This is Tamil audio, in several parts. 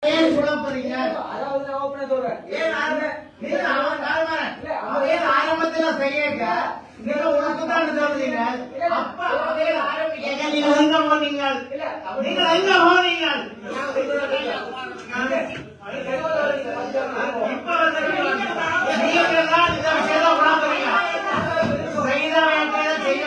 ஆரம்பத்துல செய்ய நீங்க உனக்குதான் சொல்றீங்க. அப்ப ஆரம்பிக்க நீங்க எங்க போனீங்க? நீங்க எங்க போனீங்க? இப்ப நீங்க தான் இந்த விஷயம் உணர்ந்துறீங்க. செய்த வேண்டியதை செய்ய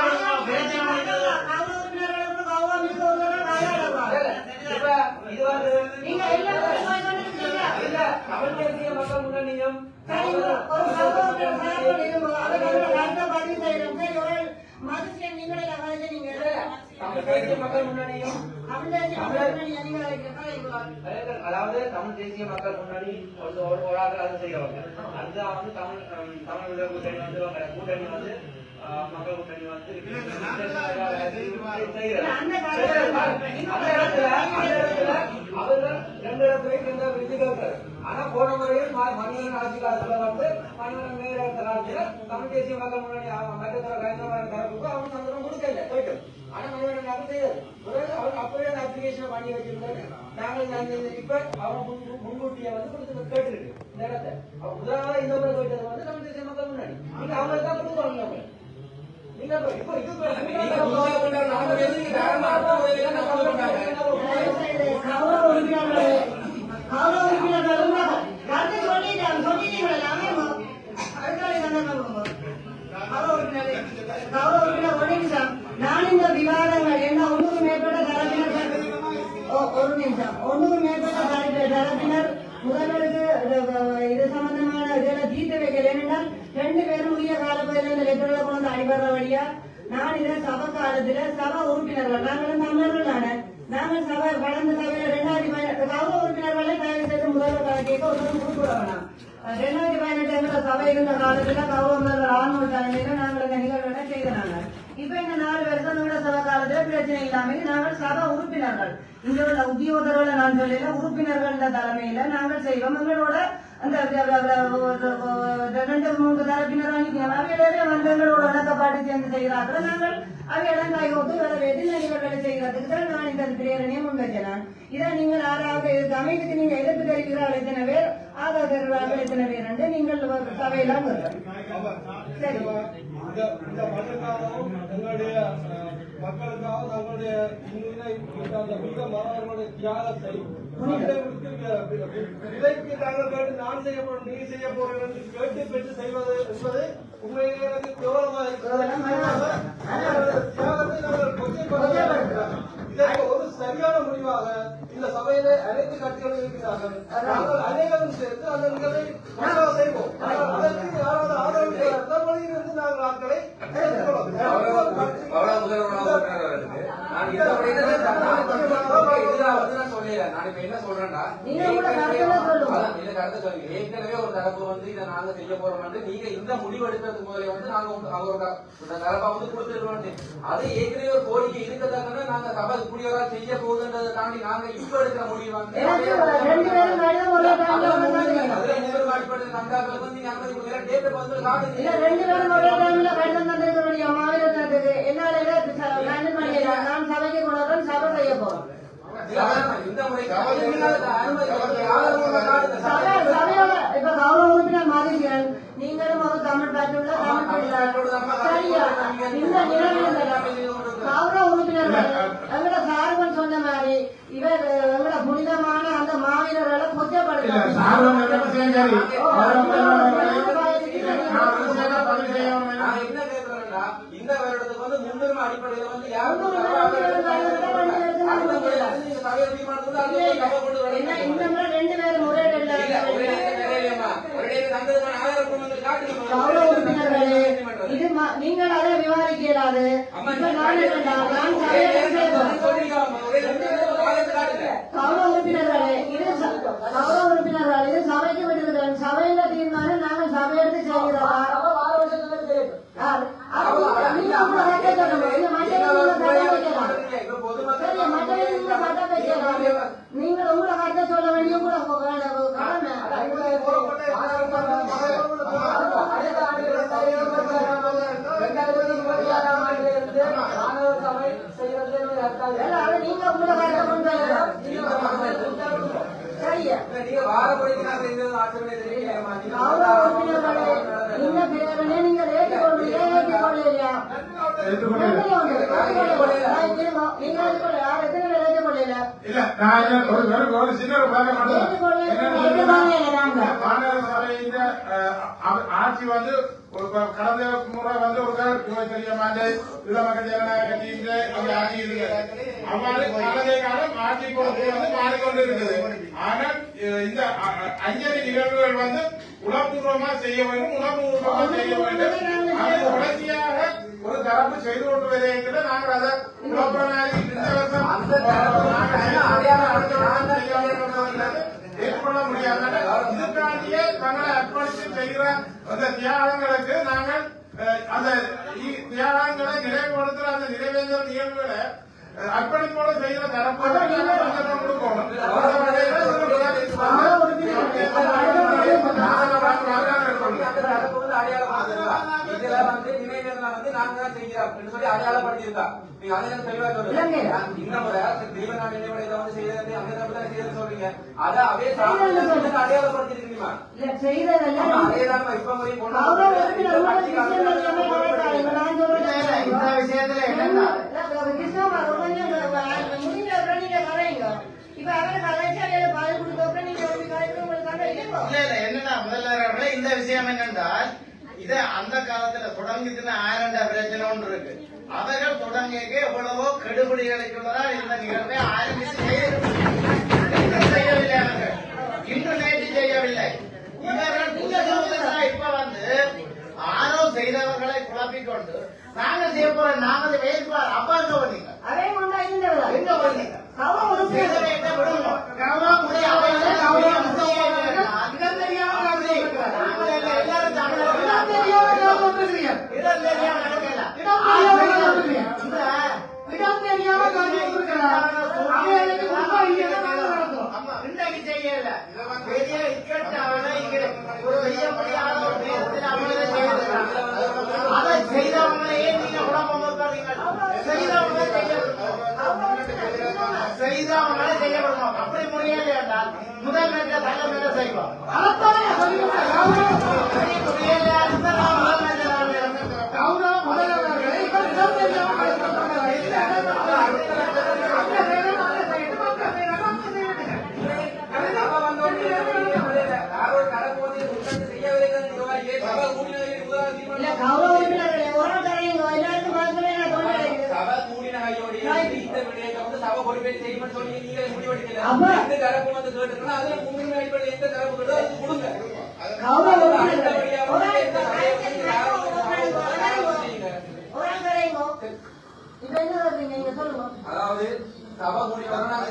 தமிழ் தேசிய மக்கள் முன்னணியும் மக்கள் முன்னணியும் அதாவது தமிழ் தேசிய மக்கள் முன்னணி ஒரு ஆள் செய்யறவங்க அதுதான் வந்து தமிழ் கூட்டணி வந்து கூட்டணி வந்து மக்கள் கூட்டணி வந்து அவர்கள் 2 இடத்துல விருதுகள். ஆனா போன முறையில் மணிவன் ஆட்சி காலத்துல வந்து மணிவன் மேலிடத்த காலத்துல தமிழ் தேசிய மக்கள் முன்னணி மற்றத்தர கலைஞர் தரப்புக்கு அவங்க சந்தர்ப்பம் கொடுக்கல போயிட்டு. ஆனா மணிவன் அது செய்யாது. அவர் அப்படியே அந்த அப்ளிகேஷன் பண்ணி வச்சிருந்தாரு. நாங்கள் இப்ப அவங்க முன்கூட்டிய வந்து கொடுத்து கேட்டுருக்கு இந்த இடத்த. முதலாவது இந்த முறை போயிட்டது வந்து தமிழ் தேசிய மக்கள் முன்னணி. நீங்க அவங்களுக்கு தான் கொடுக்கணும். நீங்க இப்ப இது நான் இந்த விவாதங்கள் என்ன ஒன்றுக்கு மேற்பட்ட தரப்பினர் தரப்பினர் முதல்வருக்கு இது சம்பந்தமான இதெல்லாம் தீர்த்து வைக்கல. ஏனென்றால் 2 பேரும் உரிய காலப்பகுதியில் இந்த லெட்டர்ல கொண்டு அடிபடுற வழியா நான் இதை சபை காலத்துல சபை உறுப்பினர்கள் நாங்களும் தமிழர்கள் தானே. நாங்கள் சபை கடந்த சபையில 2018 கௌரவ உறுப்பினர்களை தயவு செய்து முதல்வர் கணக்கேற்க ஒரு கொடுக்க வேணாம். 2018 சபை இருந்த காலத்துல கௌரவர்கள் ஆன்ம தலைமையில நாங்கள் இந்த நிகழ்வுகளை செய்தனாங்க. இப்ப இந்த 4 வருஷம் கூட சபை காலத்துல பிரச்சனை இல்லாம நாங்கள் சபை உறுப்பினர்கள் இங்க உள்ள உத்தியோகர்களை நான் சொல்லல உறுப்பினர்கள் தலைமையில நாங்கள் செய்வோம். எங்களோட அந்த 2-3 தரப்பினர் அவையிலே வந்து எங்களோட இணக்கப்பாடு சேர்ந்து செய்கிறார்கள். நாங்கள் அவையிடம் கைகோட்டு வரவேற்று நிகழ்வுகளை செய்கிறதுக்கு தான் நான் இந்த பிரேரணையை முன்வைக்கிறேன். இதை நீங்கள் யாராவது அமைப்புக்கு நீங்க எதிர்ப்பு தெரிவிக்கிறார்கள் எத்தனை பேர் ஆதரவு தருவார்கள் எத்தனை பேர் என்று நீங்கள் சபையெல்லாம் சரி மக்களுக்காக தங்களுடைய மாணவர்களுடைய தியாகத்தை விலைக்கு தாங்கள் கேட்டு நான் செய்ய போறேன் நீ செய்ய போறேன் என்று கேட்டு பெற்று செய்வது என்பது உண்மையிலே எனக்கு கேவலமாக தியாகத்தை நாங்கள் கொச்சைப்படுத்துகிறோம். இதற்கு ஒரு சரியான முடிவாக இந்த சபையிலே அனைத்து கட்சிகளும் இருக்கிறார்கள். நாங்கள் அனைவரும் சேர்த்து அந்த நிகழ்வை செய்வோம். அதற்கு யாராவது ஆதரவு வழியிலிருந்து நாங்கள் ஆட்களை ஏற்கனவே ஒரு தரப்பு வந்து இதை நாங்க செய்ய போறோம் நீங்க இந்த முடிவு எடுக்கிறதுக்கு முதலே வந்து நாங்க தரப்பா வந்து கொடுத்துருக்கோம். அது ஏற்கனவே ஒரு கோரிக்கை இருக்கிறதாங்க நாங்க சபை கூடியவரா செய்ய போகுதுன்றதை தாண்டி நாங்க இப்ப எடுக்கிற முடிவு வந்து இப்ப கௌரவ உறுப்பினர் மாதிரிகள் நீங்களும் ஒரு தமிழ் பாட்டுள்ள இந்த நிலையில் கௌரவ உறுப்பினர்கள் எங்களோட சார்பன் சொன்ன மாதிரி இவர் எங்களோட புனிதமான அந்த மாவீரர்களை கொச்சப்படுத்த இந்த வருடத்துக்கு வந்து முன்னுரிமை அடிப்படையில் வந்து நீங்கள் அதை விவாதிக்க இயலாது. கௌரவ உறுப்பினர்களே இது சபைக்கு விடுகிறேன். சபையில தீர்மானம் நாங்கள் சபையெடுத்து செய்கிறோம். நீங்கள் உங்களை கருத்தை சொல்ல வேண்டிய கூட நீங்க உங்களை இல்லையா? நீங்க வார முறைக்கு நான் செய்தது ஆட்சேபனை தெரியலையாமா? நீங்க கௌரவ உறுப்பினர்களே, இந்த பேரனை நீங்கள் ஏற்றுக்கொள்றீங்க, ஏற்றுக்கொள்ளலையா? இல்ல நான் ஒரு சின்ன ஆட்சி வந்து கடந்த முறை வந்து ஒரு தெரியமாண்டு மக்கள் ஜனநாயக கட்சியின் ஆட்சி இருக்கு. அவ்வாறு கடந்த காலம் ஆட்சி பொறுப்பு வந்து மாறிக்கொண்டு இருக்குது. ஆனால் இந்த அஞ்சலி நிகழ்வுகள் வந்து உளப்பூர்வமா செய்ய வேண்டும், உணர்வுபூர்வமா செய்ய வேண்டும். அது தொடர்ச்சியாக ஒரு தரப்பு செய்து கொண்டு வருகின்ற நாங்கள் அதை குழப்பனாரி இந்த வருஷம் ஏற்பட முடியாது. இதுக்காண்டியே தங்களை அர்ப்பணித்து செய்கிற அந்த தியாகங்களுக்கு நாங்கள் அந்த தியாகங்களை நிறைவுபடுத்துற அந்த நிறைவேற்ற நிகழ்வுகளை அர்ப்பணிப்போடு செய்கிற தரப்பு கொடுக்கணும். இதுல வந்து நினைவேந்தல வந்து நாங்க தான் செய்கிறோம் சொல்லி அடையாளப்படுத்தியிருக்கா. நீங்க அதை தெளிவா சொல்லுங்க. இந்த முறை தெளிவா நான் நினைவு இதை வந்து செய்யறது அந்த தப்பு தான் செய்யறது சொல்றீங்க. அதை அதே அடையாளப்படுத்திருக்கீங்களா? அதேதான் இப்ப போய் இந்த விஷயத்துல என்னன்னா இல்ல என்னன்னா முதல்ல இந்த விஷயம் என்னென்றால் இது அந்த காலத்துல தொடங்கிச்சுன்னா 1000 பிரச்சனை ஒன்று இருக்கு. அவர்கள் தொடங்க எவ்வளவோ கெடுபிடிகளுக்குள்ளதான் இந்த நிகழ்வை ஆரம்பித்து செய்யவில்லை. அவர்கள் இன்று நேற்று செய்யவில்லை. இவர்கள் புதுசா இப்ப வந்து ஆரோ செய்தவர்களை குழப்பிக்கொண்டு நாங்க செய்ய போறோம், நாங்க வேட்பாளர் அப்பா எங்க பண்ணீங்க, எங்க பண்ணீங்க இன்றைக்கு செய்யல பெரிய இக்கட்டான அதை செய்தவங்களையே நீங்க குழப்பம் செய்தவங்களை செய்யப்படணும். அப்படி முடியாது என்றால் முதல்வர்கிட்ட தலைமையில செய்வோம். அதாவது சபை கூடி வரணும்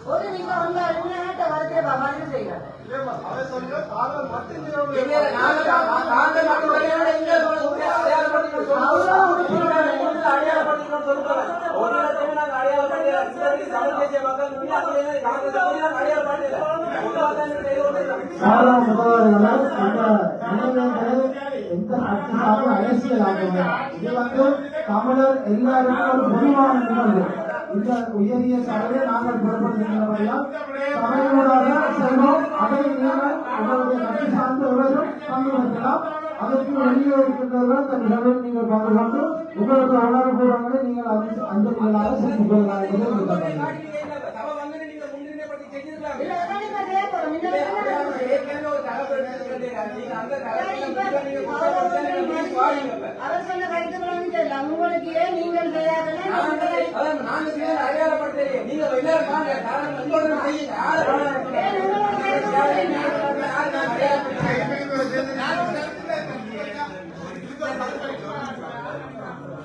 ஒரு நீங்க வந்து நாட்டை வரத்தை பதில் செய்யறாங்க. அரசியலாக இது வந்து தமிழர் எல்லாருக்கும் ஒரு பொதுவான நிகழ்வு. இந்த உயரிய சபையை நாங்கள் புறப்படுத்துகிறபடியால் சபையோடாக செல்வோம். அதை நீங்கள் உங்களுடைய கட்சி சார்ந்தவர்களும் பங்கு பெற்றலாம். அதற்கு வெளியே இருக்கின்றவர்கள் அந்த நிகழ்வில் நீங்கள் பங்கு கொண்டு உங்களுக்கு உணர்வுபூர்வங்களை நீங்கள் அஞ்சலிகளாக செலுத்திக் கொள்ளலாம் என்பதை அவர் சொன்ன கருத்துக்கள் உங்களுக்கு ஏன் நீங்கள் அடையாளப்படுத்த நீங்க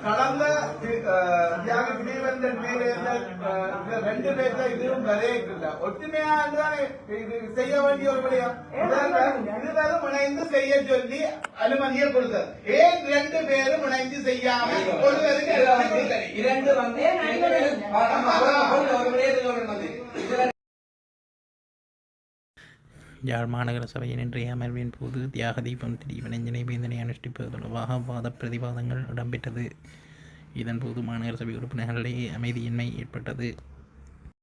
கடந்த தியாக திடீவந்தன் மேலே ரெண்டு பேர்ல இதுவும் விளையிட்டு ஒற்றுமையா இது செய்ய வேண்டிய ஒரு விடயம். இருவரும் இணைந்து செய்ய சொல்லி அனுமதியை கொடுத்தார். ஏன் 2 பேரும் இணைந்து செய்யாமல் ஒருவருக்கு இரண்டு வந்து யாழ் மாநகர சபையின் இன்றைய அமர்வின் போது தியாக தீபம் திடீவென நினைவேந்தனை அனுஷ்டிப்பது தொடர்பாக வாத பிரதிவாதங்கள் இடம்பெற்றது. இதன்போது மாநகர சபை உறுப்பினர்களிடையே அமைதியின்மை ஏற்பட்டது.